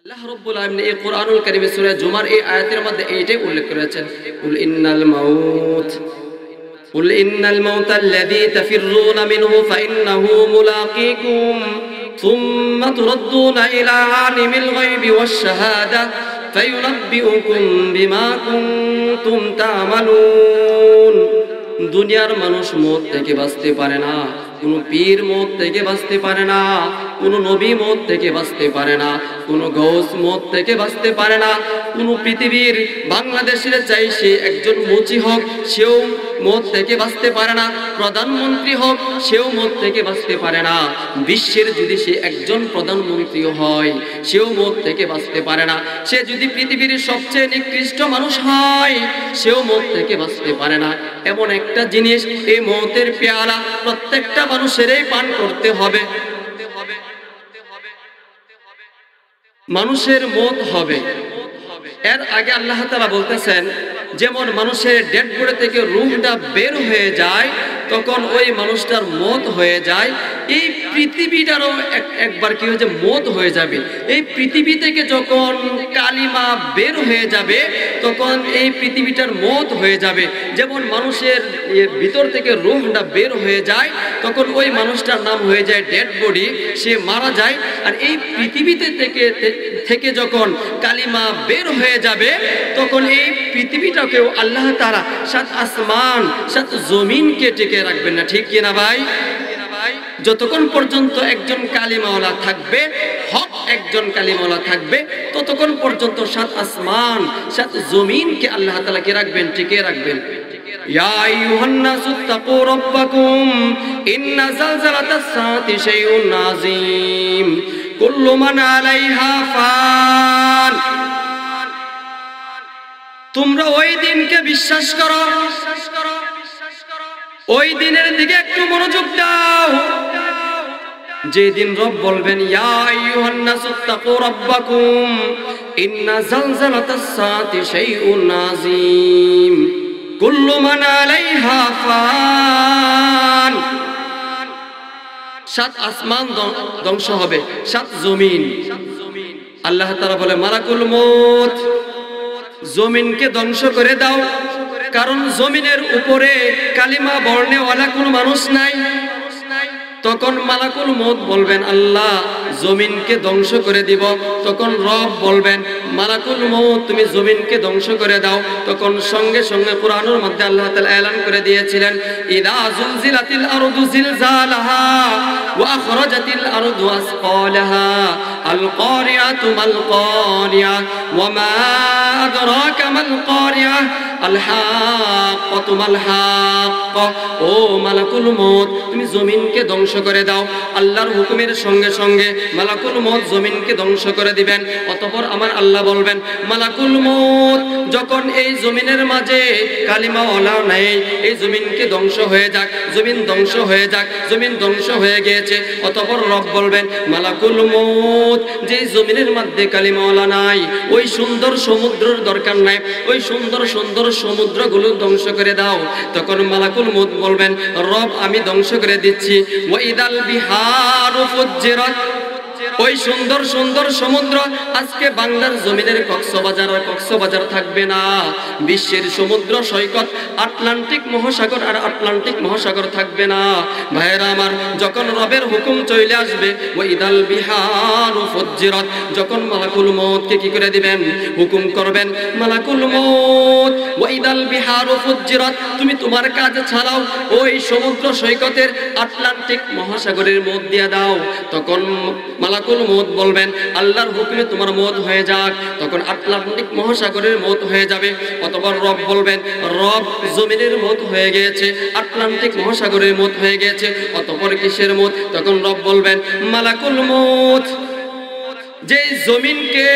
আল্লাহ রাব্বুল আলামিন এই কোরআনুল কারীমে সূরা জুমার এই আয়াতের মধ্যে এইটাই উল্লেখ করেছেন, কুল ইন্নাল মাউতা আল্লাযী তাফিররুনা মিনহু ফাইন্নাহু মুলাকীকুম সুম্মা তুরাদ্দুনা ইলা আলিমিল গায়বি ওয়াশ শাহাদা ফায়ুনাব্বিউকুম বিমা কুনতুম তা'মালুন। দুনিয়ার মানুষ মওত থেকে বাঁচতে পারে না, কোনো পীর মওত থেকে বাঁচতে পারে না, কোনো নবী মওত থেকে বাঁচতে পারে না, কোনো গৌস মওত থেকে বাঁচতে পারে না, কোনো পৃথিবীর বাংলাদেশের চাই সে একজন মুচি হোক সেও মওত থেকে বাঁচতে পারে না, প্রধানমন্ত্রী হোক সেও মওত থেকে বাঁচতে পারে না, বিশ্বের যদি সে একজন প্রধানমন্ত্রী হয় সেও মওত থেকে বাঁচতে পারে না, সে যদি পৃথিবীর সবচেয়ে নিকৃষ্ট মানুষ হয় সেও মওত থেকে বাঁচতে পারে না। এমন একটা জিনিস, এই মওতের পেয়ালা প্রত্যেকটা মানুষেরই পান করতে হবে। মানুষের মওত হবে, এর আগে আল্লাহ তাআলা বলতেছেন যেমন মানুষের ডেড বডি থেকে রূহটা বের হয়ে যায় তখন ওই মানুষটার মওত হয়ে যায়, এই পৃথিবীটারও একবার কি হয়ে যায় মওত হয়ে যাবে। এই পৃথিবী থেকে যখন কালিমা বের হয়ে যাবে তখন এই পৃথিবীটার মওত হয়ে যাবে। যেমন মানুষের ভিতর থেকে রূহটা বের হয়ে যায় তখন ওই মানুষটার নাম হয়ে যায় ডেড বডি, সে মারা যায়। আর এই পৃথিবীতে থেকে যখন কালিমা বের হয়ে যাবে তখন এই পৃথিবীটাকেও আল্লাহ তাআলা সাত আসমান সাত জমিনকে টিকে রাখবেন না, ঠিক কিনা ভাই? যতক্ষণ পর্যন্ত একজন কালিমাওয়ালা থাকবে, হক একজন কালিমাওয়ালা থাকবে, ততক্ষণ পর্যন্ত সাত আসমান সাত জমিনকে আল্লাহ তাআলা কে রাখবেন, টিকে রাখবেন। ইয়া আইয়ুহান নাসু তাকু রাব্বাকুম ইন্না যালজালাতাস সাআতি শাইউন আযীম কুল্লু মান আলাইহা ফান। তোমরা ওই দিনকে বিশ্বাস করো, ওই দিনের দিকে একটু মনোযোগ দাও যেদিন রব বলবেন ইয়া আইয়ুহান নাসু তাকু রাব্বাকুম ইন্না যালজালাতাস সাআতি শাইউন আযীম কুল্লু মান আলাইহা ফান। সাত আসমান ধ্বংস হবে, সাত জমিন। আল্লাহ তাআলা বলে মালাকুল মউত জমিনকে ধ্বংস করে দাও, কারণ জমিনের উপরে কালিমা বর্ণেওয়ালা কোনো মানুষ নাই। তখন মালাকুল মউত বলবেন আল্লাহ জমিনকে ধ্বংস করে দিব। তখন রব বলবেন মালাকুল মউত তুমি জমিনকে ধ্বংস করে দাও। তখন সঙ্গে সঙ্গে কুরআনের মধ্যে আল্লাহ তাআলা এলান করে দিয়েছিলেন ইদা যুলজিলাতিল আরদু জিলজালাহা ওয়া আখরাজাতিল আরদু আসকালাহা আল কারিআতু মাল কারিআহ ওয়া মা আদরাকা মাল কারিআহ আল হাক্কাতু মাল হাক্কা। ও মালাকুল মউত তুমি জমিনকে ধ্বংস করে দাও। আল্লাহর হুকুমের সঙ্গে সঙ্গে মালাকুল মউত জমিনকে ধ্বংস করে দিবেন। অতঃপর আমার আল্লাহ বলবেন মালাকুল মউত যখন এই জমিনের মাঝে কালিমা ওয়ালা নাই, এই জমিনকে ধ্বংস হয়ে যাক, জমিন ধ্বংস হয়ে যাক। জমিন ধ্বংস হয়ে গিয়েছে। অতঃপর রব বলবেন মালাকুল মউত যে জমিনের মধ্যে কালিমা ওয়ালা নাই, ওই সুন্দর সমুদ্রের দরকার নাই, ওই সুন্দর সুন্দর সমুদ্রগুলো ধ্বংস করে দাও। তখন মালাকুল মউত বলবেন রব আমি ধ্বংস করে দিচ্ছি। ওয়াইদাল বিহারু ফুজ্জিরাত ওই সুন্দর সুন্দর সমুদ্র আজকে বাংলার জমিনের কক্সবাজার থাকবে না। বিশ্বের সমুদ্র সৈকত আটলান্টিক মহাসাগর আর আটলান্টিক মহাসাগর থাকবে না। ভাইরা আমার যখন রবের হুকুম চলে আসবে ওয়াইদাল বিহারু ফুজ্জিরাত, যখন মালাকুল মউতকে কি করে দিবেন, হুকুম করবেন মালাকুল মউত ওয়াইদাল বিহারু ফুজ্জিরাত তুমি তোমার কাজ ছাড়াও ওই সমুদ্র সৈকতের আটলান্টিক মহাসাগরের মধ্যে দিয়ে দাও। তখন মালাকুল মউত বলবেন আল্লাহর হুকুমে তোমার মউত হয়ে যাক। তখন আটলান্টিক মহাসাগরের মউত হয়ে যাবে। অতঃপর রব বলবেন রব জমিনের মউত হয়ে গিয়েছে, আটলান্টিক মহাসাগরের মউত হয়ে গিয়েছে। অতঃপর কিসের মউত? তখন রব বলবেন মালাকুল মউত যে জমিনকে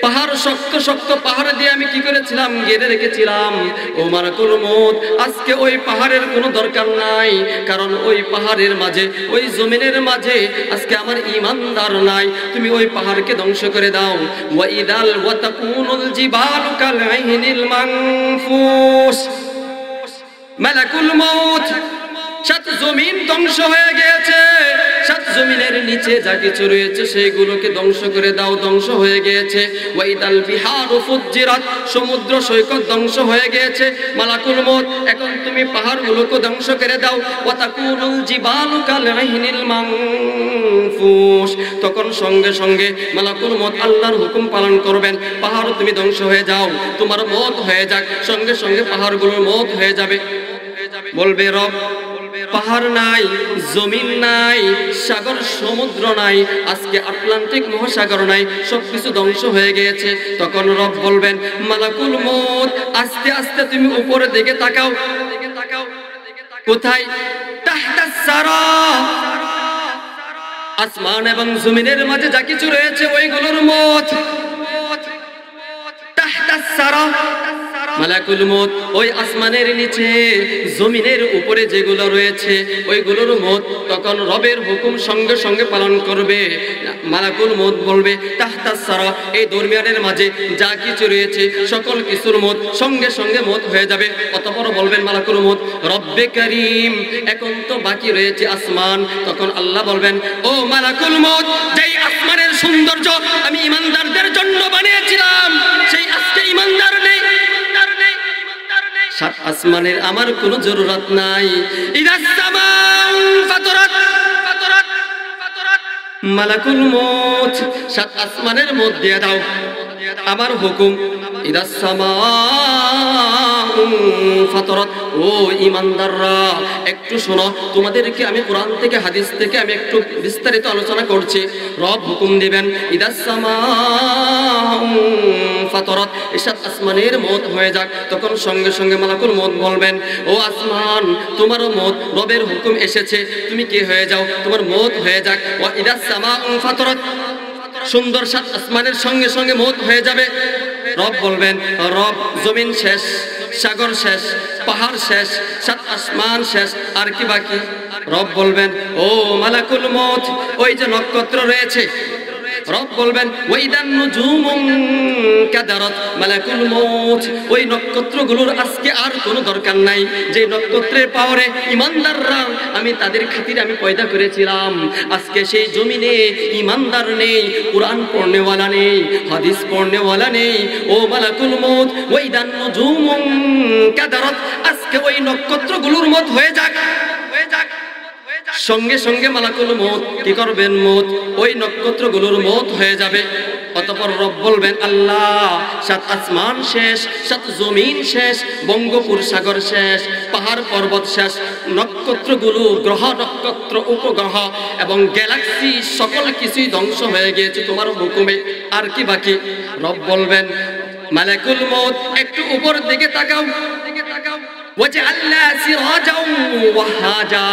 পাহাড় শক্ত শক্ত পাহাড় দিয়ে আমি কি করেছিলাম, ঘিরে রেখেছিলাম, ও মালাকুল মউত আজকে ওই পাহাড়ের কোনো দরকার নাই, কারণ ওই পাহাড়ের মাঝে ওই জমিনের মাঝে আজকে আমার ঈমানদার নাই। তুমি ওই পাহাড়কে ধ্বংস করে দাও। ওয়াইদাল ওয়াতাকুনুল জিবালু কাল আইনিল মানফুস মালাকুল মউত সাত জমিন ধ্বংস হয়ে গিয়েছে, সাত জমিনের নিচে যা কিছু রয়েছে সেইগুলোকে ধ্বংস করে দাও, ধ্বংস হয়ে গিয়েছে। ওয়াইদাল বিহারু ফুজ্জিরাত, সমুদ্র সৈকত ধ্বংস হয়ে গিয়েছে। মালাকুল মউত, এখন তুমি পাহাড়গুলোকে ধ্বংস করে দাও। ওয়া তাকুনুল জিবালু কালইহিনিল মানফুস, তখন সঙ্গে সঙ্গে মালাকুল মউত আল্লাহর হুকুম পালন করবেন, পাহাড় তুমি ধ্বংস হয়ে যাও, তোমার মওত হয়ে যাক। সঙ্গে সঙ্গে পাহাড়গুলোর মওত হয়ে যাবে। বলবে রব, পাহাড় নাই, জমিন নাই, সাগর সমুদ্র নাই, আজকে আটলান্টিক মহাসাগর নাই, সবকিছু ধ্বংস হয়ে গিয়েছে। তখন রব বলবেন, মালাকুল মউত আস্তে আস্তে তুমি উপরের দিকে তাকাও। কোথায়? তাহতাস সারা, আসমান এবং জমিনের মাঝে যা কিছু রয়েছে ওইগুলোর মওত। তাহতাস সারা, মালাকুল মউত ওই আসমানের নিচে জমিনের উপরে যেগুলো রয়েছে ওইগুলোর মওত তখন রবের হুকুম সঙ্গে সঙ্গে পালন করবে। মালাকুল মউত বলবে তাহতাস সারা, এই দরমিয়ানের মাঝে যা কিছু রয়েছে সকল কিছুর মওত সঙ্গে সঙ্গে মওত হয়ে যাবে। অতঃপর বলবেন মালাকুল মউত, রব্বে করিম, এখন তো বাকি রয়েছে আসমান। তখন আল্লাহ বলবেন, ও মালাকুল মউত, যেই আসমানের সৌন্দর্য আমি ঈমানদারদের জন্য বানিয়েছিলাম সেই আজকে ঈমানদার নেই। সাত আসমানের আমার কোনো জরুরত নাই। ইদাস সামাউ ফাতরাত, মালাকুল মউত সাত আসমানের মধ্যে দাও আমার হুকুম। ইদাস সামাউ ফাতরাত, ও ঈমানদাররা একটু শোনো, তোমাদেরকে আমি কোরআন থেকে হাদিস থেকে আমি একটু বিস্তারিত আলোচনা করছি। রব হুকুম দিবেন, ইদাস সামাউ ফাতরাত, সাত আসমানের মওত হয়ে যাক। তখন সঙ্গে সঙ্গে মালাকুল মউত বলবেন, ও আসমান তোমারও মওত, রবের হুকুম এসেছে, তুমি কি হয়ে যাও, তোমার মওত হয়ে যাক। ওয়া ইদাস সামাউ ফাতরাত, সুন্দর সাত আসমানের সঙ্গে সঙ্গে মওত হয়ে যাবে। রব বলবেন, রব জমিন শেষ, সাগর শেষ, পাহাড় শেষ, সাত আসমান শেষ, আর কি বাকি? রব বলবেন, ও মালাকুল মউত, ওই যে নক্ষত্র রয়েছে। রব বলবেন, ওয়াইদান নুজুমুন কাদারাত, মালাকুল মউত ওই নক্ষত্রগুলোর আজকে আর কোনো দরকার নাই। যে নক্ষত্রের পাওয়ারে ঈমানদাররা আমি তাদের খাতিরে আমি পয়দা করেছিলাম, আজকে সেই জমিনে ঈমানদার নেই, কুরআন পড়নেওয়ালা নেই, হাদিস পড়নেওয়ালা নেই। ও মালাকুল মউত, ওয়াইদান নুজুমুন কাদারাত, আজকে ওই নক্ষত্রগুলোর মত হয়ে যাক, হয়ে যাক। সঙ্গে সঙ্গে মালাকুল মউত কি করবেন, মউত ওই নক্ষত্রগুলোর মওত হয়ে যাবে। অতঃপর রব বলবেন, আল্লাহ সাত আসমান শেষ, সাত জমিন শেষ, বঙ্গোপসাগর শেষ, পাহাড় পর্বত শেষ, নক্ষত্রগুলো, গ্রহ নক্ষত্র উপগ্রহ এবং গ্যালাক্সি সকল কিছুই ধ্বংস হয়ে গিয়েছে তোমার হুকুমে, আর কি বাকি? রব বলবেন, মালাকুল মউত একটু উপর দিকে তাকাও। ওয়াজআলনা সিরাজাও ওয়াহাজা,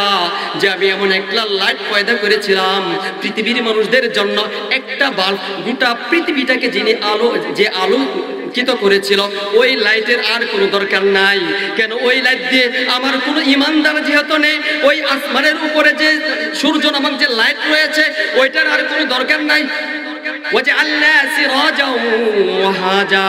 যে আমি এমন একটা লাইট পয়দা করেছিলাম পৃথিবীর মানুষদের জন্য, একটা বাল্ব গোটা পৃথিবীটাকে যিনি আলো, যে আলোকিত করেছিল, ওই লাইটের আর কোনো দরকার নাই। কেন? ওই লাইট দিয়ে আমার কোনো ঈমানদার যেহেতু নেই, ওই আসমানের উপরে যে সূর্য নামক যে লাইট রয়েছে ওইটার আর কোনো দরকার নাই। ওয়াজআলনা সিরাজাও ওয়াহাজা,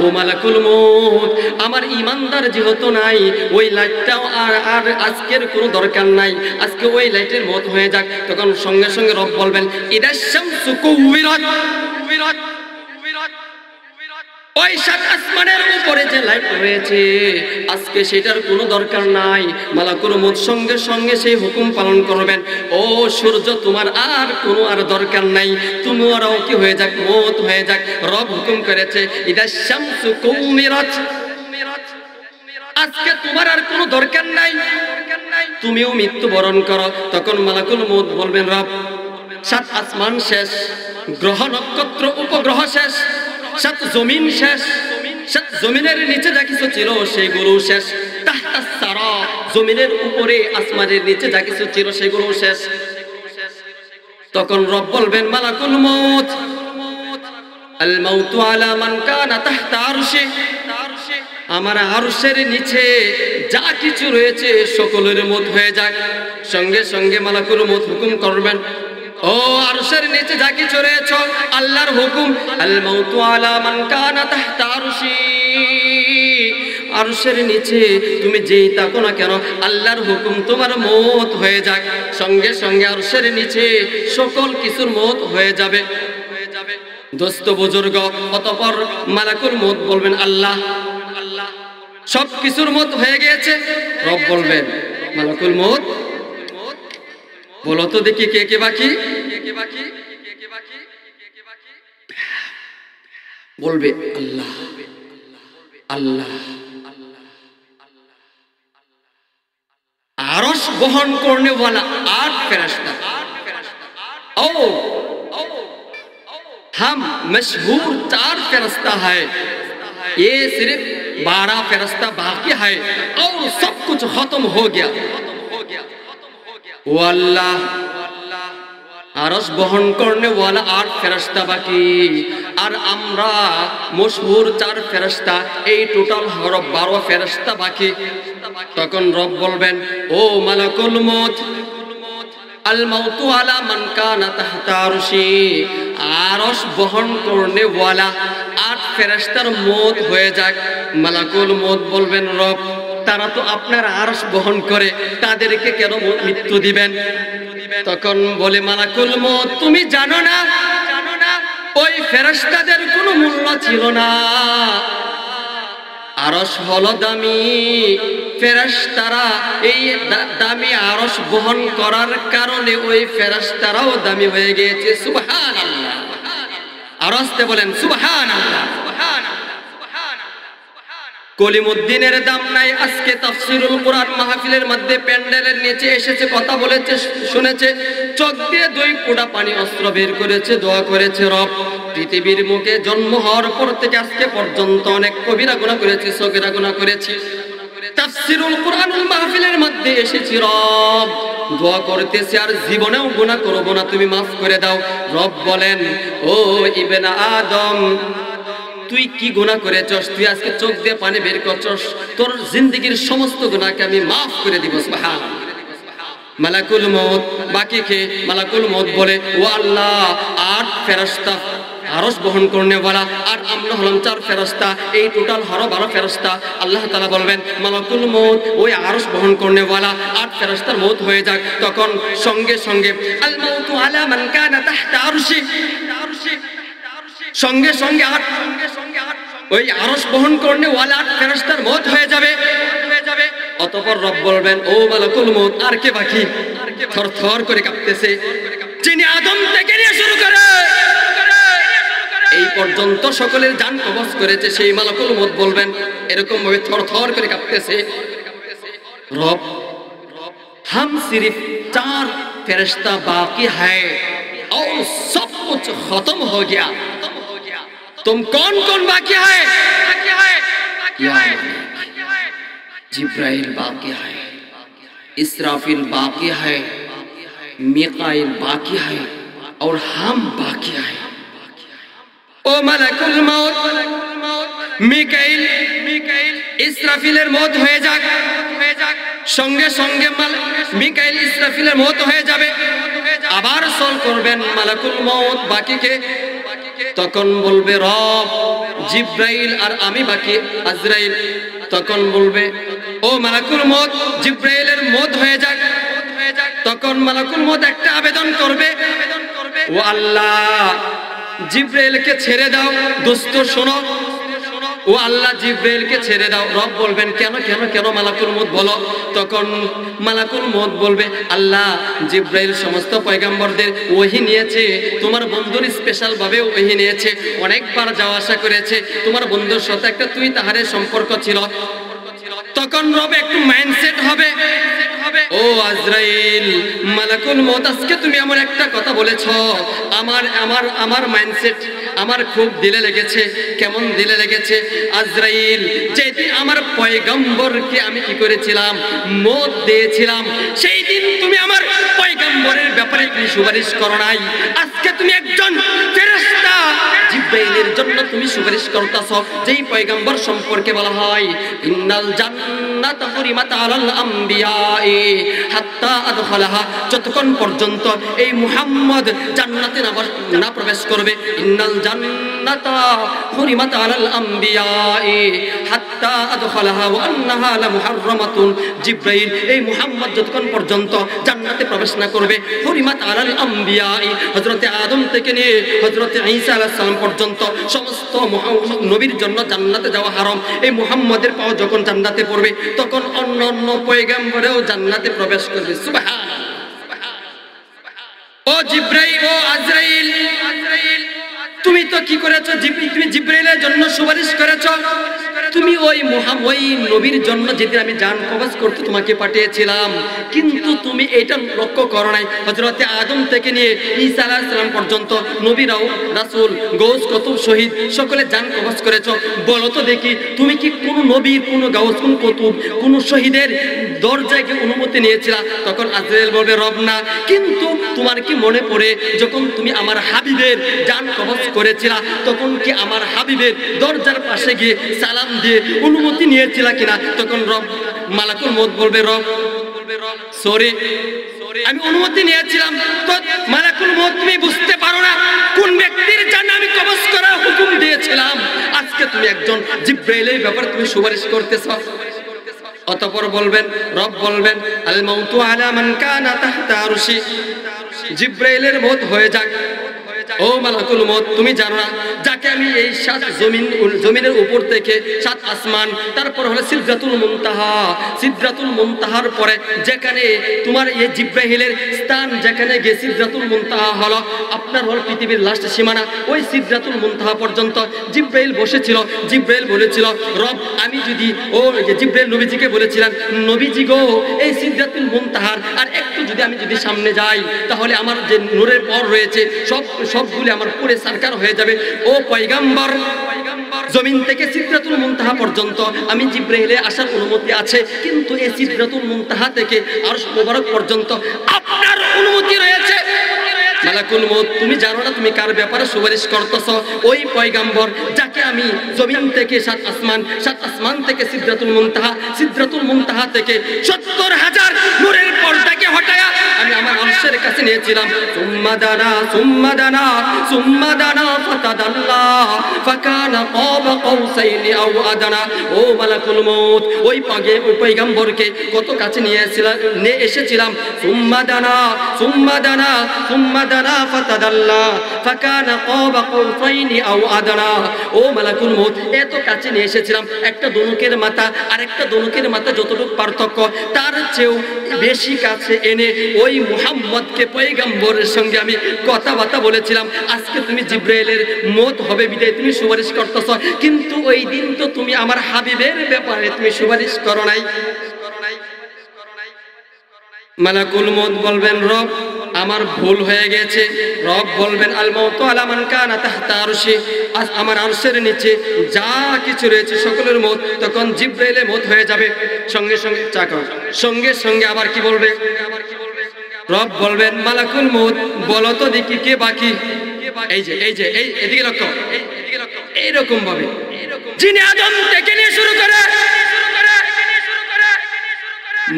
ও মালাকুল মউত আমার ঈমানদার যেহেতু নাই, ওই লাইটটাও আর আজকের কোনো দরকার নাই, আজকে ওই লাইটের মত হয়ে যাক। তখন সঙ্গে সঙ্গে রব বলবেন, ইদাশ শামসু কুওয়িরাত, ওই সাত আসমানের উপরে যে লাইট রয়েছে আজকে সেটার কোনো দরকার নাই। মালাকুল মউত সঙ্গে সঙ্গে সেই হুকুম পালন করবেন, ও সূর্য তোমার আর কোনো আর দরকার নাই, তোমারও কি হয়ে যাক, মওত হয়ে যাক। রব হুকুম করেছে, ইদাশ শামসু কুওয়িরাত, আজকে তোমার আর কোনো দরকার নাই, তুমিও মৃত্যুবরণ করো। তখন মালাকুল মউত বলবেন, রব সাত আসমান শেষ, গ্রহ নক্ষত্র উপগ্রহ শেষ, সাত জমিন শেষ, সাত জমিনের নিচে যা কিছু ছিল সেগুলো শেষ, তাহতাস সারা জমিনের উপরে আসমানের নিচে যা কিছু ছিল সেগুলো শেষ। তখন রব বলবেন, মালাকুল মউত, আল মাউতু আলা মান কানা তাহতা আরশি, আমার আরশের নিচে যা কিছু রয়েছে সকলের মত হয়ে যাক। সঙ্গে সঙ্গে মালাকুল মউত হুকুম করবেন, ও আরশের নিচে যা কিছু রয়েছে আল্লাহর হুকুম, আল মাউতু আলা মান কানা তাহতা আরশি, আরশের নিচে তুমি যেই থাকো না কেন, আল্লাহর হুকুম তোমার মওত হয়ে যাক, সঙ্গে সঙ্গে আরশের নিচে সকল কিছুর মওত হয়ে যাবে। দোস্ত বুজুর্গ, অতঃপর মালাকুল মওত বলবেন আল্লাহ, আল্লাহ সব কিছুর মওত হয়ে গিয়েছে। রব বলবেন মালাকুল মওত বলো তো দেখি কে কে বাকি, বলবে আল্লাহ আল্লাহ। আরশ বহন করने वाला 8 फरिश्ता, ओ हम मशहूर 4 फरिश्ता है, ये सिर्फ 12 फरिश्ता बाकी है और सब कुछ खत्म हो गया। वो अल्लाह আরশ বহন করনে ওয়ালা 8 ফেরেশতা বাকি, আর আমরা মশহুর 4 ফেরেশতা, এই টোটাল হলো 12 ফেরেশতা বাকি। তখন রব বলবেন ও মালাকুল মউত, আল মাউতু আলা মান কানা তাহতা আরশি, আরশ বহন করনে ওয়ালা 8 ফেরেশতার মউত হয়ে যাক। মালাকুল মউত বলবেন রব, তারা তো আপনার আরশ বহন করে, তাদেরকে কেন মৃত্যু দিবেন? তখন বলে মালাকুল মউত, তুমি জানো না ওই ফেরেশতাদের কোনো মূল্য ছিল না। আরশ হলো দামি, ফেরেশতারা এই দামি আরশ বহন করার কারণে ওই ফেরেশতারাও দামি হয়ে গিয়েছে। সুবহানাল্লাহ, আরশতে বলেন সুবহানাল্লাহ। কলিমুদ্দিনের দাম নাই। আজকে তাফসীরুল কুরআন মাহফিলের মধ্যে প্যান্ডেলের নিচে এসেছে, কথা বলেছে, শুনেছে, চোখ দিয়ে 2 ফোঁটা পানি অস্ত্র বের করেছে, দোয়া করেছে রব পৃথিবীর মুখে জন্ম হওয়ার পর থেকে আজকে পর্যন্ত অনেক কবিরা গুনাহ করেছি, সগীরা গুনাহ করেছি, তাফসীরুল কুরআনুল মাহফিলের মধ্যে এসেছি রব দোয়া করতেছি আর জীবনেও গুনাহ করব না, তুমি মাফ করে দাও। রব বলেন ও ইবনে আদম, তুই কি গুনাহ করেছস? তুই আজকে চোখ দিয়ে পানি বের করছস, তোর জিন্দেগীর সমস্ত গুনাহকে আমি মাফ করে দিব। সুবহানাল্লাহ। মালাকুল মউত বাকি কে? মালাকুল মউত বলে ও আল্লাহ 8 ফেরেশতা আরশ বহন করনে वाला, আর আমরা হলাম 4 ফেরেশতা, এই টোটাল হলো 12 ফেরেশতা। আল্লাহ তাআলা বলবেন মালাকুল মউত ওই আরশ বহন করনে वाला 8 ফেরেশতার মউত হয়ে যাক। তখন সঙ্গে সঙ্গে আল মাউতু আলা মান কানা তাহতা আরশি, সঙ্গে সঙ্গে ওই আরশ বহন করনে वाला 8 ফেরেশতার মওত হয়ে যাবে। অতঃপর রব বলবেন ও মালাকুল মউত আর কে বাকি? থরথর করে কাঁপতেছে, যিনি আদম থেকে নিয়ে শুরু করে এই পর্যন্ত সকলের জান কবজ করেছে, সেই মালাকুল মউত বলবেন এরকম ভাবে থরথর করে কাঁপতেছে, রব हम सिर्फ 4 फरिश्ता बाकी है और सब कुछ खत्म हो गया, तुम कौन कौन बाकी है? जिब्राइल बाकी है, इसराफिल बाकी है, मिकाइल बाकी है और हम बाकी है। ओ मलकुल मौत, मिकाइल इसराफिलेर मौत হয়ে যাক, সঙ্গে সঙ্গে মিকাইল ইসরাফিলের মওত হয়ে যাবে। আবার সল করবেন মালাকুল মউত বাকি কে? তখন বলবে রব জিব্রাইল আর আমি বাকি আজরাইল। তখন বলবে ও মালাকুল মউত জিব্রাইলের মওত হয়ে যাক। তখন মালাকুল মউত একটা আবেদন করবে, ও আল্লাহ জিব্রাইলকে ছেড়ে দাও। দোস্ত শোনো, ও আল্লাহ জিব্রাইলকে ছেড়ে দাও। রব বলবেন কেন কেন কেন মালাকুল মউত বলো। তখন মালাকুল মউত বলবে আল্লাহ জিব্রাইল সমস্ত পয়গম্বরদের ওহী নিয়েছে, তোমার বন্ধুর স্পেশাল ভাবে ওহী নিয়েছে, অনেকবার যাওয়া আসা করেছে, তোমার বন্ধুর সাথে একটা তুই তাহারে সম্পর্ক ছিল। তখন রব একটু মাইন্ডসেট হবে, ও আজরাইল মালাকুল মউত আজকে তুমি আমার একটা কথা বলেছো, আমার মাইন্ডসেট আমার খুব দিলে লেগেছে। কেমন দিলে লেগেছে? আজরাইল যেদিন আমার পয়গম্বরকে আমি কি করেছিলাম? মওত দিয়েছিলাম, সেই দিন তুমি আমার পয়গম্বরের ব্যাপারে তুমি সুপারিশ করো নাই। আজকে তুমি একজন ফেরেশতা জিব্রাইলের জন্য তুমি সুপারিশ করতেছ, যেই পয়গম্বর সম্পর্কে বলা হয় ইন্নাল জান্নাতা হুরিমাত আলাল আমবিয়াই হাত্তা আদখালাহা, যতক্ষণ পর্যন্ত এই মুহাম্মদ জান্নাতে না প্রবেশ করবে। ইন্নাল জান্নাতা হুরিমাত আলাল আমবিয়াই হাত্তা আদখালাহা ওয়া আন্নাহা লামুহাররামাতুন। জিবরাইল এই মুহাম্মদ যতক্ষণ পর্যন্ত জান্নাতে প্রবেশ না করবে, হুরিমাত আলাল আমবিয়াই হযরতে আদম থেকে নিয়ে হযরতে ঈসা আলাইহিস সালাম পর্যন্ত সমস্ত নবীর জন্য জান্নাতে যাওয়া হারাম। এই মুহাম্মদের পাও যখন জান্নাতে পড়বে তখন অন্য পয়গম্বরেও জান্নাতে প্রবেশ করবে। সুবহানাল্লাহ। ও জিবরাইল, ও আজরাইল, তুমি তো কি করেছো? তুমি জিবরাইলের জন্য সুপারিশ করেছো। তুমি ওই নবীর জন্য যেদিন আমি জান কবজ করতে তোমাকে পাঠিয়েছিলাম, কিন্তু তুমি এটা লক্ষ্য করো নাই হযরতে আদম থেকে নিয়ে ঈসা আলাইহিস সালাম পর্যন্ত নবীরাও রাসূল গৌস কুতুব শহীদ সকলে জান কবজ করেছো। বলো তো দেখি, তুমি কি কোনো নবীর, কোনো গাউস, কোন কুতুব, কোন শহীদের দরজায় কি অনুমতি নিয়েছিলা? তখন আজরাইল বলবে রব না, কিন্তু তোমার কি মনে পড়ে যখন তুমি আমার হাবিবের জান কবজ করেছিলা তখন কি আমার হাবিবের দরজার পাশে গিয়ে সালাম দিয়ে অনুমতি নিয়েছিলা কিনা? তখন রব মালাকুল মউত বলবে রব সরি, আমি অনুমতি নিয়েছিলাম। তো মালাকুল মউত তুমি বুঝতে পারো না কোন ব্যক্তির জান আমি কবজ করার হুকুম দিয়েছিলাম? আজকে তুমি একজন জিবরাইলের ব্যাপারে তুমি সুপারিশ করতেছো। অতঃপর বলবেন, রব বলবেন আল মাউতু আলা মান কানা তাহতা আরশি, জিবরাইলের মউত হয়ে যাক। ও মালাকুল মউত, তুমি জানো না যাকে আমি এই সাত জমিনের উপর থেকে সাত আসমান, তারপর হলো সিদরাতুল মুনতাহা, সিদরাতুল মুনতাহার পরে যেখানে তোমার এই জিবরাইলের স্থান, যেখানে গিয়ে সিদরাতুল মুনতাহা হলো আপনার হল পৃথিবীর লাস্ট সীমানা, ওই সিদরাতুল মুনতাহা পর্যন্ত জিবরাইল বসেছিল। জিবরাইল বলেছিল রব আমি যদি, ও জিবরাইল নবীজিকে বলেছিলেন নবীজি গো এই সিদরাতুল মুনতাহার আর একটু যদি আমি সামনে যাই তাহলে আমার যে নূরের পর রয়েছে সবগুলি আমার পুরে সারকার হয়ে যাবে। ও পয়গম্বর, জমিন থেকে সিদরাতুল মুনতাহা পর্যন্ত আমি জিবরাইলে আসার অনুমতি আছে, কিন্তু এই সিদরাতুল মুনতাহা থেকে আরশ মুবারক পর্যন্ত আপনার অনুমতি রয়েছে। মালাকুল মউত, তুমি জানো না তুমি কার ব্যাপারে সুপারিশ করতেছ? ওই পয়গম্বর যাকে আমি জমিন থেকে সাত আসমান থেকে সিদরাতুল মুনতাহা থেকে ৭০,০০০ নূরের পর্দাকে হটায়া আমি আমার আরশের কাছে নিয়েছিলাম। সুম্মা দানা ফাতাদাল্লা ফাকানা কাবা কাউসাইনি আও আদানা। ও মালাকুল মউত, ওই পয়গম্বরকে কত কাছে নিয়ে এসেছিলাম। সুম্মা দানা ফাতাদাল্লা ফাকানা কাবা কাউসাইনি আও আদানা। ও মালাকুল মউত, এত কাছে নিয়ে এসেছিলাম, একটা দনুকের মাথা আর একটা দনুকের মাথা যতটুকু পার্থক্য তার চেয়েও বেশি কাছে এনে ওই মুহাম্মদকে পয়গম্বরের সঙ্গে আমি কথাবার্তা বলেছিলাম। আজকে তুমি জিবরাইলের মউত হবে বিদায় তুমি সুপারিশ করতেছ, কিন্তু ওই দিন তো তুমি আমার হাবিবের ব্যাপারে তুমি সুপারিশ করো নাই। মালাকুল মউত বলবেন রব আমার ভুল হয়ে গেছে। রব বলবেন আল মাউতু আলা মান কানা তাহতা আরশি, আমার আরশের নিচে যা কিছু রয়েছে সকলের মউত। তখন জিবরাইলের মউত হয়ে যাবে সঙ্গে সঙ্গে আবার কি বলবে? রব বলবেন মালাকুল মউত বলো তো দেখি কে বাকি? এই যে এদিকে লক্ষ্য, এইরকম ভাবে যিনি আদম থেকে নিয়ে শুরু করে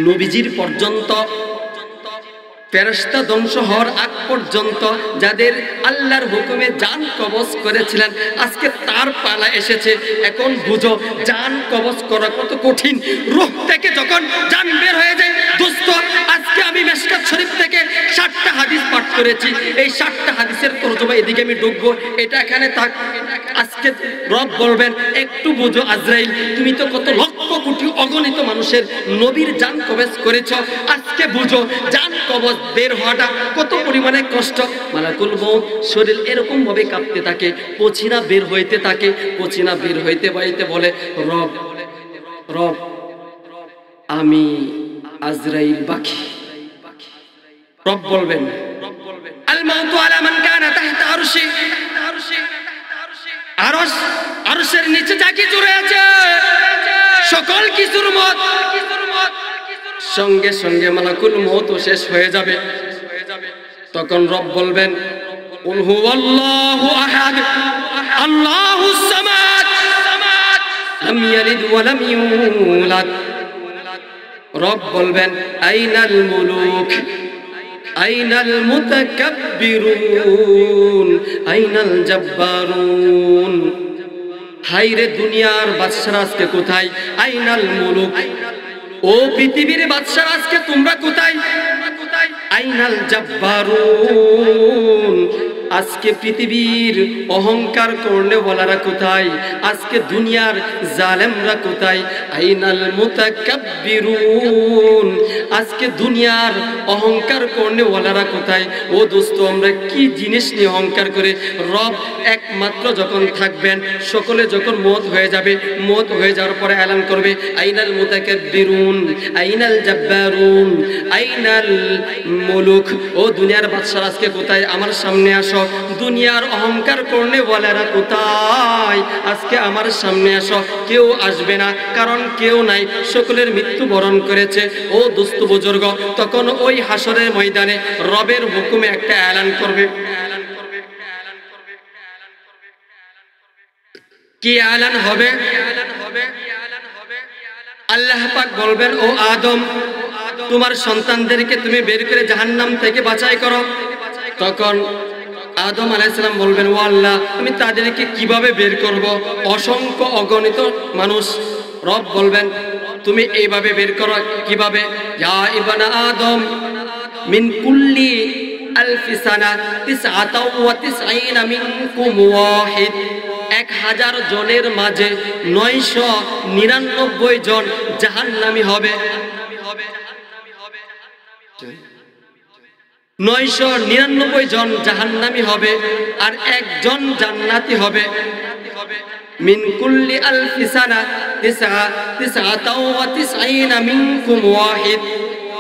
নবীজির পর্যন্ত, ফেরেশতা ধ্বংস হওয়ার আগ পর্যন্ত যাদের আল্লাহর হুকুমে জান কবজ করেছিলেন, আজকে তার পালা এসেছে। এখন বুঝো জান কবজ করা কত কঠিন। রূহ থেকে যখন জান বের হয়ে যায় দোস্ত, আজকে আমি মিশকাত শরীফ থেকে 7টা হাদিস পাঠ করেছি। এই 7টা হাদিসের তরজমা এদিকে আমি ঢুকবো, এটা এখানে থাক। আজকে রব বলবেন একটু বুঝো আজরাইল, তুমি তো কত লক্ষ কোটি অগণিত মানুষের নবীর জান কবজ করেছ, আজকে বুঝো জান কবজ বের হওয়াটা কত পরিমাণে কষ্ট। মালাকুল মউত শরীর এরকম ভাবে কাঁপতে থাকে, পছিনা বের হইতে থাকে, পছিনা বের হইতে বলে রব আমি আজরাইল বাকি। রব বলবেন আল মাউতু আলা মান কানা তাহতা আরশি, আরশের নিচে যা কিছু রয়েছে সকল কিছুর মত। সঙ্গে সঙ্গে মালাকুল মউত শেষ হয়ে যাবে। তখন রব বলবেন কুল হুয়াল্লাহু আহাদ আল্লাহুস সামাদ লাম ইয়ালিদ ওয়া লাম ইউলাদ। রব বলবেন আইনাল মুলুক, আইনাল মুতাকাব্বিরুন আইনাল জাব্বারুন। হায়রে দুনিয়ার বাদশারা আজকে কোথায়? আইনাল মুলুক, ও পৃথিবীর বাদশারা আজকে তোমরা কোথায়? আইনাল জাব্বারুন, আজকে পৃথিবীর অহংকার করলে বলারা কোথায়? আজকে দুনিয়ার জালেমরা কোথায়? আইনাল মুতাকাব্বিরুন, আজকে দুনিয়ার অহংকার করলে বলারা কোথায়? ও দোস্ত, আমরা কি জিনিস নিয়ে অহংকার করে? রব একমাত্র যখন থাকবেন, সকলে যখন মওত হয়ে যাবে, মওত হয়ে যাওয়ার পরে এলান করবে আইনাল মুতাকাব্বিরুন আইনাল জাব্বারুন আইনাল মুলুক। ও দুনিয়ার বাদশারা আজকে কোথায়? আমার সামনে আসো। দুনিয়ার অহংকার করলে বলেরা কোথায়? আজকে আমার সামনে আসো। কেউ আসবে না, কারণ কেউ নাই, সকলের মৃত্যু বরণ করেছে। ও দোস্ত বুজুর্গ, তখন ওই হাসরের ময়দানে রবের হুকুমে একটা এলান করবে। কি এলান হবে? আল্লাহ পাক বলবেন, ও আদম, তোমার সন্তানদেরকে তুমি বের করে জাহান্নাম থেকে বাঁচাই করো। তখন আদম আলাইহিস সালাম বলবেন, ও আল্লাহ, আমি তাদেরকে কিভাবে বের করব? অসংখ্য অগণিত মানুষ। রব বলবেন, তুমি এইভাবে বের করো। কিভাবে? ইয়া ইবনা আদম মিন কুল্লি আলফি সানা তিসআতা ওয়া তিসঈনা মিনকুম ওয়াহিদ। 1000 জনের মাঝে 999 জন জাহান্নামী হবে। 999 জন জাহান্নামী হবে আর একজন জান্নাতি হবে। মিন কুল্লি আলফি সানা তিসআতা ওয়া তিসঈনা মিনকুম ওয়াহিদ।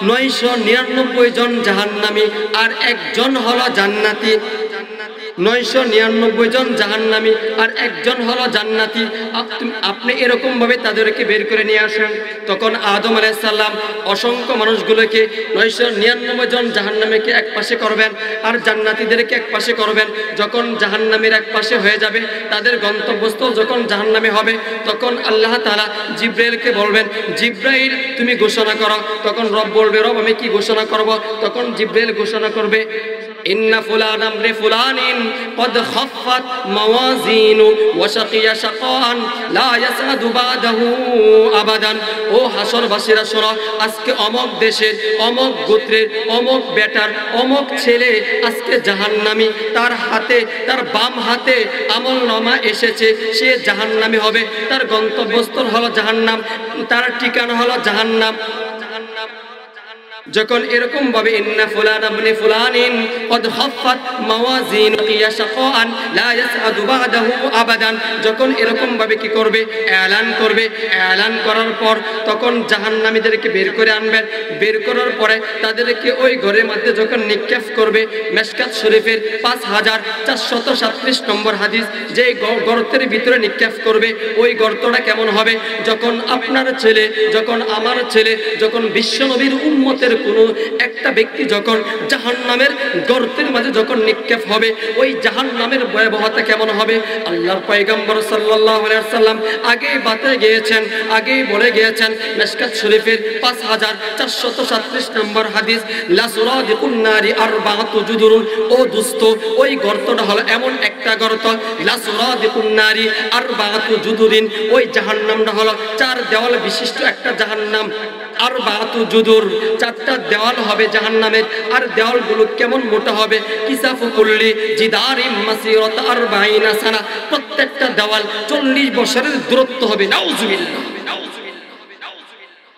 999 জন জাহান্নামী আর একজন হলো জান্নাতি। 999 জন জাহান্নামী আর একজন হলো জান্নাতি। আপনি এরকম ভাবে তাদেরকে বের করে নিয়ে আসেন। তখন আদম আলাইহিস সালাম অসংখ্য মানুষগুলোকে 999 জন জাহান্নামীকে এক পাশে করবেন আর জান্নাতীদেরকে এক পাশে করবেন। যখন জাহান্নামীর এক পাশে হয়ে যাবে, তাদের গন্তব্যস্থল যখন জাহান্নামে হবে, তখন আল্লাহ তাআলা জিবরাইলকে বলবেন, জিবরাইল তুমি ঘোষণা করো। তখন রব বলবে, রব আমি কি ঘোষণা করব? তখন জিবরাইল ঘোষণা করবে, ইন্না ফুলান আমরি ফুলানিন কদ খাফফাত মাওয়াজিনু ওয়া শাকিয়া শাকাআন লা ইয়াসআদু বাদাহু আবাদান। ও হাসরবাসীরা শোনো, আজকে অমক দেশের অমক গোত্রের অমক বেটার অমক ছেলে আজকে জাহান্নামী। তার হাতে, তার বাম হাতে আমলনামা এসেছে, সে জাহান্নামী হবে। তার গন্তব্যস্থল হলো জাহান্নাম, তার ঠিকানা হলো জাহান্নাম। যখন এরকম ভাবে ইন্না ফুলান ইবনে ফুলানিন কদ খাফফাত মাওয়াজিন কিয়া শাকাআন লা ইয়াসআদু বাদাহু আবাদান, যখন এরকম ভাবে কি করবে? এলান করবে। এলান করার পর তখন জাহান্নামীদেরকে বের করে আনবেন। বের করার পরে তাদেরকে ওই ঘরের মধ্যে যখন নিক্ষেপ করবে, মিশকাত শরীফের 5437 নম্বর হাদিস, যে গর্তের ভিতরে নিক্ষেপ করবে, ওই গর্তটা কেমন হবে? যখন আপনার ছেলে, যখন আমার ছেলে, যখন বিশ্বনবীর উম্মতের কোনো একটা ব্যক্তি যখন জাহান্নামের গর্তের মাঝে যখন নিক্ষেপ হবে, ওই জাহান্নামের ভয়াবহতা কেমন হবে? আল্লাহর পয়গম্বর সাল্লাল্লাহু আলাইহি ওয়াসাল্লাম আগেই বাতে গিয়েছেন, আগেই বলে গিয়েছেন। মিশকাত শরীফের 5437 নম্বর হাদিস, লা সুরাদিকুন নারি আরবাতু জুদুরুন। ও দোস্ত, ওই গর্তটা হলো এমন একটা গর্ত, লা সুরাদিকুন নারি আরবাতু জুদুরিন। ওই জাহান্নামটা হলো 4 দেওয়াল বিশিষ্ট একটা জাহান্নাম। আরবাতু জুদুর, 4টা দেওয়াল হবে জাহান্নামের। আর দেওয়ালগুলো কেমন মোটা হবে? কিসাফু কুল্লি জিদারিম মাসিরাত 40 সানা। প্রত্যেকটা দেওয়াল 40 বছরের দূরত্ব হবে। নাউজুবিল্লাহ।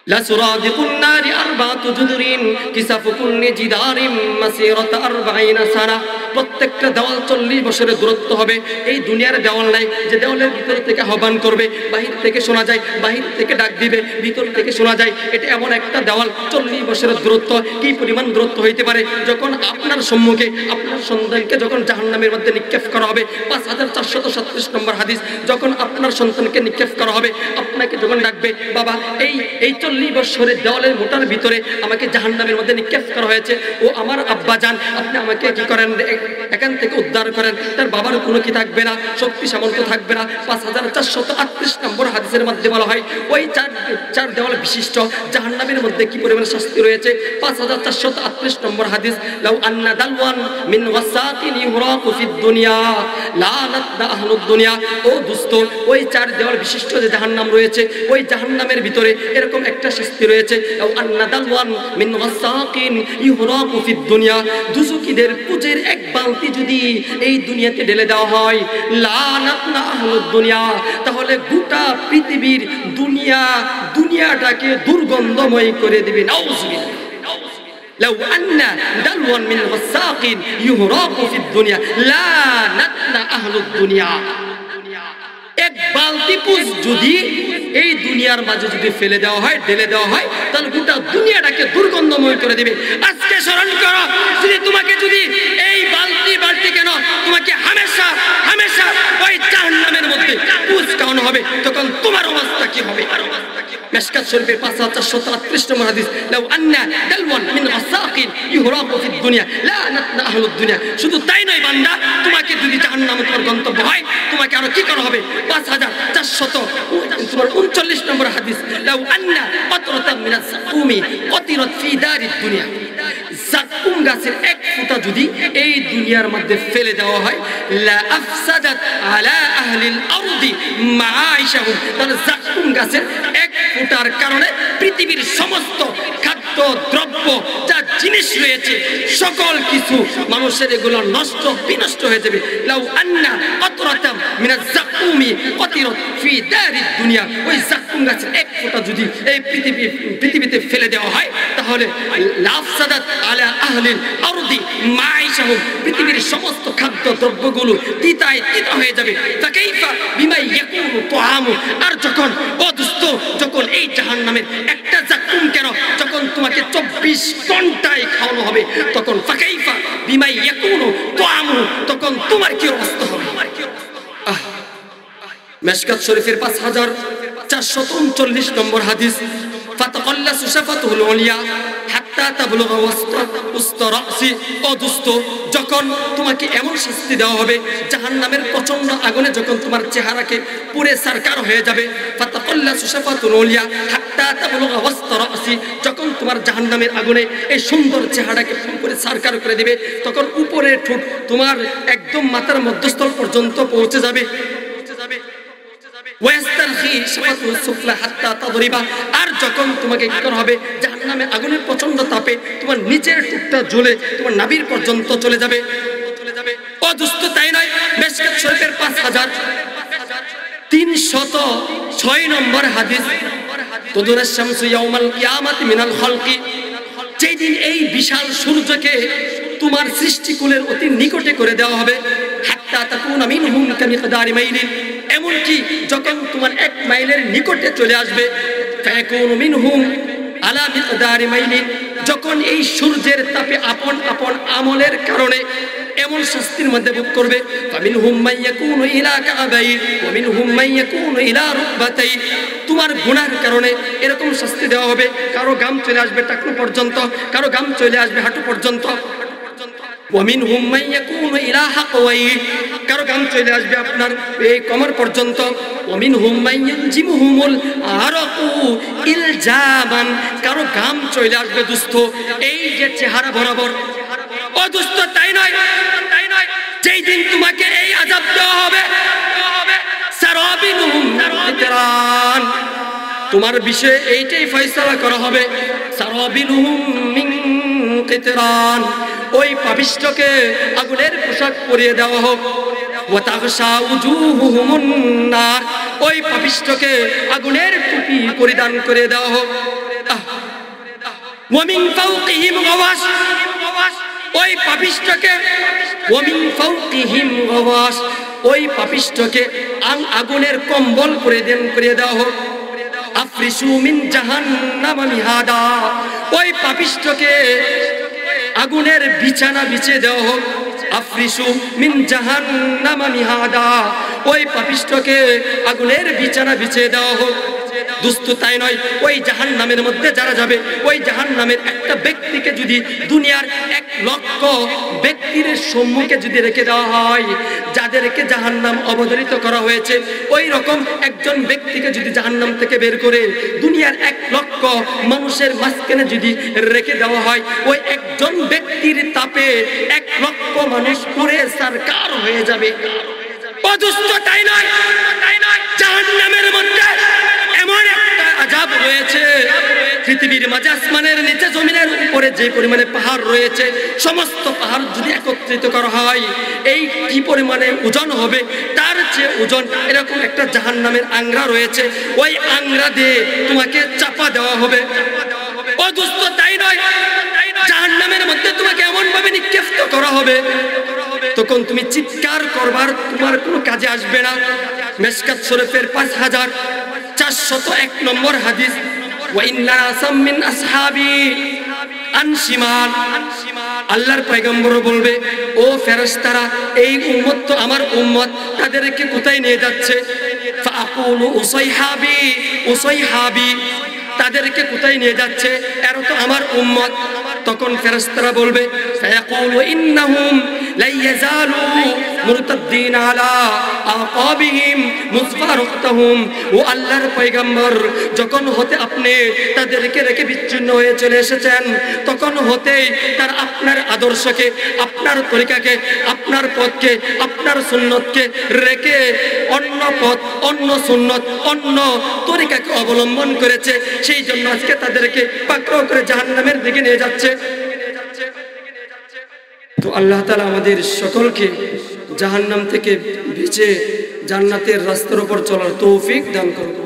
লা সুরাদিকুন নারি আরবাতু জুদুরিন কিসাফু কুল্লি জিদারিম মাসিরাত 40 সানা। প্রত্যেকটা দেওয়াল 40 বছরের দূরত্ব হবে। এই দুনিয়ার দেওয়াল নাই যে দেওয়ালের ভিতর থেকে আহ্বান করবে, বাহির থেকে শোনা যায়, বাহির থেকে ডাক দিবে, ভিতর থেকে শোনা যায়। এটা এমন একটা দেওয়াল, 40 বছরের দূরত্ব। কি পরিমাণ দূরত্ব হইতে পারে? যখন আপনার সম্মুখে আপনার সন্তানকে যখন জাহান্নামের মধ্যে নিক্ষেপ করা হবে, 5437 নম্বর হাদিস, যখন আপনার সন্তানকে নিক্ষেপ করা হবে, আপনাকে যখন ডাকবে, বাবা এই 40 বছরের দেওয়ালের মোটার ভিতরে আমাকে জাহান্নামের মধ্যে নিক্ষেপ করা হয়েছে, ও আমার আব্বা জান, আপনি আমাকে কি করেন, এখান থেকে উদ্ধার করেন। তার বাবার কোনো কি থাকবে না, শক্তি সামর্থ্য থাকবে না। 5438 নম্বর হাদিসের মধ্যে বলা হয় ওই চার দেওয়াল বিশিষ্ট জাহান্নামের মধ্যে কি পরিমাণ শাস্তি রয়েছে। 5438 নম্বর হাদিস, লাউ আন্না দালওয়ান মিন ওয়াসাতিন ইহরাকু ফিদ দুনিয়া লা নাতনা আহলুদ দুনিয়া। ও দোস্ত, ওই চার দেওয়াল বিশিষ্ট যে জাহান্নাম রয়েছে, ওই জাহান্নামের ভিতরে এরকম একটা শাস্তি রয়েছে, লাউ আন্না দালওয়ান মিন ওয়াসাকিন ইহরাকু ফিদ দুনিয়া। দুজুকিদের পুজের এক বালতি যদি এই দুনিয়াতে ঢেলে দেওয়া হয়, লা নাতনা আহলুদ দুনিয়া, তাহলে গোটা পৃথিবীর দুনিয়াটাকে দুর্গন্ধময় করে দিবে। নাউজুবিল্লাহ। লাউ আন্না দালওয়ান মিন ওয়াসাকিন ইহরাকু ফিদ দুনিয়া লা নাতনা আহলুদ দুনিয়া। এক বালতি পুজ যদি এই দুনিয়ার মাঝে যদি ফেলে দেওয়া হয়, ঢেলে দেওয়া হয়, তাহলে গোটা দুনিয়াটাকে দুর্গন্ধময় করে দিবে। আজকে স্মরণ করো, তোমাকে যদি এই বালতি কেন তোমাকে হামেশা ওই জাহান্নামের মধ্যে পুজ খাওয়ানো হবে, তখন তোমার অবস্থা কি হবে? মিশকাত শরীফের 5438 নম্বর হাদিস, লাউ আন্না দালওয়ান মিন ওয়াসাকিন ইহরাকু ফিদ দুনিয়া লা নাতনা আহলুদ দুনিয়া। শুধু তাই নয় বান্দা, তোমাকে যদি জাহান্নামে তোমার গন্তব্য হয়, তোমাকে আরো কি করা হবে? 5439 নম্বর হাদিস, লাউ আন্না কাতরাতাম মিনাজ যাকুমি কাতিরাত ফি দারিদ দুনিয়া। যাকুম গাছের এক ফোঁটা যদি এই দুনিয়ার মধ্যে ফেলে দেওয়া হয়, লা আফসাদাত আলা আহলিল আরদি মাআইশাহুম। তাহলে যাকুম গাছের এক ফোঁটার কারণে পৃথিবীর সমস্ত খাদ্য দ্রব্য যা জিনিস রয়েছে সকল কিছু মানুষের এগুলো বিনষ্ট হয়ে যাবে। লাউ আন্না কাতরাতাম মিনাজ যাকুমি কাতিরাত ফি দারিদ দুনিয়া। ওই যাকুম গাছের এক ফোঁটা যদি এই পৃথিবীতে ফেলে দেওয়া হয়, তাহলে লা আফসাদাত আলা আহলিল আরদি মাআইশাহুম, পৃথিবীর সমস্ত খাদ্য দ্রব্যগুলো তিতা হয়ে যাবে। ফাকাইফা বিমা ইয়াকুনু তুআমু। আর যখন যখন এই জাহান্নামের একটা যাকুম কেন যখন তোমাকে 24 ঘন্টায় খাওয়ানো হবে, তখন ফাকাইফা বিমা ইয়াকুনু তুআমু, তখন তোমার কি অবস্থা হবে? মিশকাত শরীফের 5439 নম্বর হাদিস, ফাতাকাল্লাসু শাফাতুল উলিয়া হাত্তা তাবলুগা উসতা রাসি। ও দোস্ত, যখন তোমাকে এমন শাস্তি দেওয়া হবে, জাহান্নামের প্রচন্ড আগুনে যখন তোমার চেহারাকে পুড়ে সারকার হয়ে যাবে, ফাতাকাল্লাসু শাফাতুল উলিয়া হাত্তা তাবলুগা উসতা রাসি, যখন তোমার জাহান্নামের আগুনে এই সুন্দর চেহারাকে পুড়ে সারকার করে দিবে, তখন উপরের ঠোঁট তোমার একদম মাথার মধ্যস্থল পর্যন্ত পৌঁছে যাবে। আর যখন তোমাকে কি করা হবে, জাহান্নামের আগুনের প্রচন্ড তাপে তোমার নিচের টুকটা জ্বলে তোমার নাভির পর্যন্ত চলে যাবে। ও দোস্ত, তাই নয়, মিশকাত শরীফের 5306 নম্বর হাদিস, তুদুরাশ শামসু ইয়াউমাল কিয়ামাতি মিনাল খালকি। যেদিন এই বিশাল সূর্যকে তোমার সৃষ্টিকুলের অতি নিকটে করে দেওয়া হবে, হাত্তা তাকুনা মিনহুম কামিকদারি মাইলিন, এমনকি যখন তোমার 1 মাইলের নিকটে চলে আসবে, ফায়াকুনু মিনহুম আলা মিকদারি মাইলিন, যখন এই সূর্যের তাপে আপন আমলের কারণে এমন শাস্তির মধ্যে ভোগ করবে, ফামিনহুম মাইয়াকুনু ইলা কাবাই ওয়া মিনহুম মাইয়াকুনু ইলা রুকবাতাই। তোমার গুনাহের কারণে এরকম শাস্তি দেওয়া হবে, কারো গাম চলে আসবে টাকনু পর্যন্ত, কারো গাম চলে আসবে হাঁটু পর্যন্ত। ওয়ামিনহুম মাইয়াকুনু ইলা হাকওয়াই, কারো গাম চলে আসবে আপনার এই কোমর পর্যন্ত। ওয়ামিনহুম মাইয়ানজিমুহুমুল আরাকু ইলজামান, কারো গাম চলে আসবে দোস্ত এই যে চেহারা বরাবর। ও দোস্ত, তাই নয়, যেই দিন তোমাকে এই আযাব দেওয়া হবে, সারাবিনুহুম কিতরান, তোমার বিষয়ে এইটাই ফয়সালা করা হবে, সারাবিনুহুম মিন কিতরান, ওই পাপিষ্ঠকে আগুনের পোশাক পরিয়ে দেওয়া হোক। ওয়া তাগশা উজুহুহুমুন নার, ওই পাপিষ্ঠকে আগুনের টুপি পরিধান করে দেওয়া হোক। ওয়া মিন ফাওকিহিম গাওয়াশ, ওই পাপিষ্ঠকে ওয়া মিন ফাওকিহিম গাওয়াশ, ওই পাপিষ্ঠকে আগুনের কম্বল পরিয়ে দেওয়া হোক। আফরিশু মিন জাহান্নাম মিহাদা, ওই পাপিষ্ঠকে আগুনের বিছানা বিছিয়ে দেওয়া হোক। আফরিশু মিন জাহান্নাম মিহাদা, ওই পাপিষ্ঠকে আগুনের বিছানা বিছিয়ে দেওয়া হোক। দোস্ত তাই নয়, ওই জাহান্নামের মধ্যে যারা যাবে, ওই জাহান্নামের একটা ব্যক্তিকে যদি দুনিয়ার 1 লক্ষ ব্যক্তির সম্মুখে যদি রেখে দেওয়া হয়, যাদেরকে জাহান্নাম অবধারিত করা হয়েছে, ওই রকম একজন ব্যক্তিকে যদি জাহান্নাম থেকে বের করে দুনিয়ার 1 লক্ষ মানুষের মাঝখানে যদি রেখে দেওয়া হয়, ওই একজন ব্যক্তির তাপে 1 লক্ষ মানুষ পুড়ে সরকার হয়ে যাবে। অদুষ্ট তাই নয়, জাহান্নামের মধ্যে এমন একটা আযাব রয়েছে, পৃথিবীর মাঝে আসমানের নিচে জমিনের উপরে যে পরিমাণে পাহাড় রয়েছে, সমস্ত পাহাড় যদি একত্রিত করা হয়, এই কি পরিমাণে ওজন হবে, তার যে ওজন এরকম একটা জাহান্নামের আংরা রয়েছে, ওই আংরা দিয়ে তোমাকে চাপা দেওয়া হবে। অদুষ্ট তাই নয়, জাহান্নামের মধ্যে তোমাকে এমন ভাবে নিক্ষেপ করা হবে, তখন তুমি চিৎকার করবার তোমার কোনো কাজে আসবে না। মিশকাত শরীফের 5401 নম্বর হাদিস, ওয়া ইন্না নাসাম মিন আসহাবি আন শিমাল, আল্লাহর পয়গম্বর বলবে, ও ফেরেশতারা, এই উম্মত তো আমার উম্মত, তাদেরকে কোথায় নিয়ে যাচ্ছে? ফাআকুলু উসাইহাবি উসাইহাবি, তাদেরকে কোথায় নিয়ে যাচ্ছে? এরা তো আমার উম্মত। তখন ফেরেশতারা বলবে, ফায়াকুলু ইন্নাহুম লা ইয়াজালু মুরতাদ্দিন আলা আকাবিহিম মুসফারুকতাহুম। ও আল্লাহর পয়গম্বর, যখন হতে আপনি তাদেরকে রেখে বিচ্ছিন্ন হয়ে চলে এসেছেন, তখন হতেই তারা আপনার আদর্শকে, আপনার তরিকাকে, আপনার পথকে, আপনার সুন্নতকে রেখে অন্য পথ, অন্য সুন্নত, অন্য তরিকাকে অবলম্বন করেছে। সেই জন্য আজকে তাদেরকে পাকড়াও করে জাহান্নামের দিকে নিয়ে যাচ্ছে। তো আল্লাহ তাআলা আমাদের সকলকে জাহান্নাম থেকে বেঁচে জান্নাতের রাস্তার উপর চলার তৌফিক দান করুন।